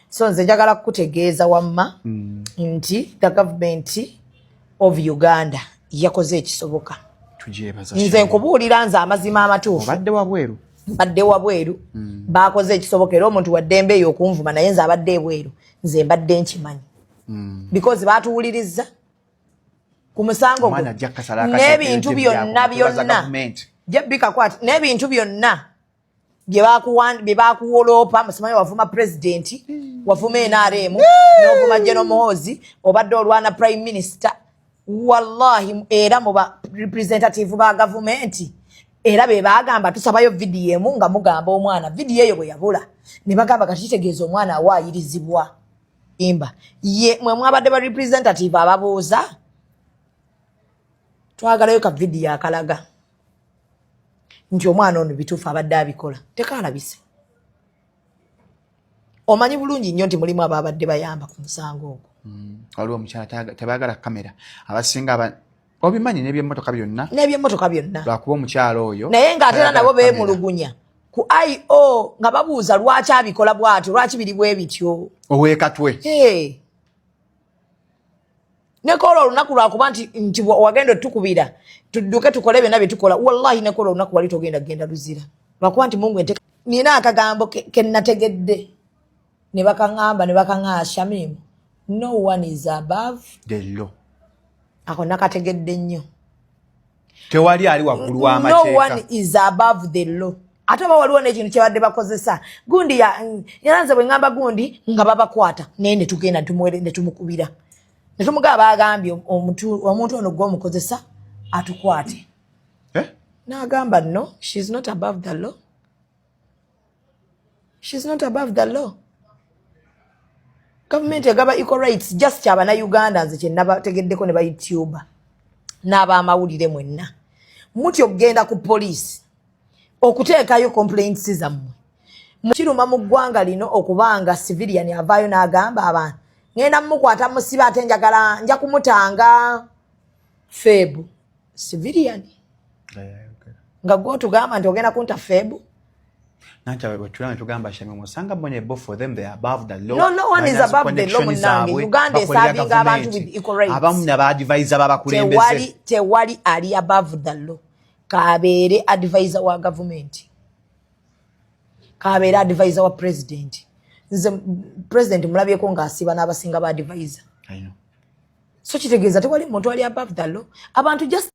So nze njagala kutegeeza wamma nti the government of Uganda yakoze ekisoboka. Nze nkubuulira nze amazima amatuufu. Badde wabweru. Bakoze ekisoboka era omuntu waddembe eyo okunvuma naye nze abadde ebweru. Nze mbadde nkimanyi. Because batuwuliriza ku musango gwo. N'ebintu byonna. Jebbika kwati n'ebintu byonna bye bakuwoloopa musimanyi wavuma president wavuma NRM n'ovuma General Muhoozi obadde olwana prime minister wallahi era mu ba representative ba government era be bagamba tusabayo video nga mugamba omwana video eyo bwe yabula ne bagamba kashitegeeza omwana awaayirizibwa imba ye mwe mwabadde ba representative ababuuza twagalayo ka video akalaga nti omwana ono bituufu abadde abikola tekalabise. Omanyi bulungi nnyo nti mulimu ababadde bayamba ku musango ogwo. Waliwo omukyala tebaagala kamera abasinga obimanyi n'ebyemmotoka byonna. N'ebyemmotoka byonna. Lwakuba omukyala oyo. Naye ng'ate nabo beemulugunya ku IO nga babuuza lwaki abikola bw'atyo lwaki biri bwe bityo. Oweekatwe. Nekola olunaku lwakuba nti wagenda otukubira tudduke tukole byonna bye tukola wallahi nekola olunaku wali togenda genda luzira lwakuba nti Mungu enteka nina akagambo ke nategedde ne bakaŋŋamba Shamimu no one is above the law. Ako nakategedde nnyo. Tewali ali waggulu w'amateeka. No one is above the law. Ate waliwo n'ekintu kye badde bakozesa gundi yalanze bwe ŋŋamba gundi nga babakwata naye ne tugenda ne tumukubira. Netumuga bagambye omuntu ono gw'omukozesa atukwate. N'agamba no, she's not above the law. She's not above the law. Government egaba equal rights just kyabana Ugandans kye nabategeddeko ne ba YouTuber n'abamawulire mwenna. Muti okugenda ku police okuteekayo complaints zammwe. Mukiruma mu ggwanga lino okubanga civilian avaayo n'agamba abantu ngenda mukwata musiba ate njagala nja kumutanga febu civilian nga go tugamba nti ogenda kunta febu nancha wetulana tugamba Shamimu sanga mbonye for them they are above the law. No one is above the law munange. Uganda is serving abantu with equal rights. Abamu naba advisor babakulembeze tewali ali above the law. Kabeere advisor wa government, kabeere advisor wa president. President mulabyeko ng'asiba n'abasinga ba advisor. I know. So kitegeeza tewali muntu ali above the law. Abantu just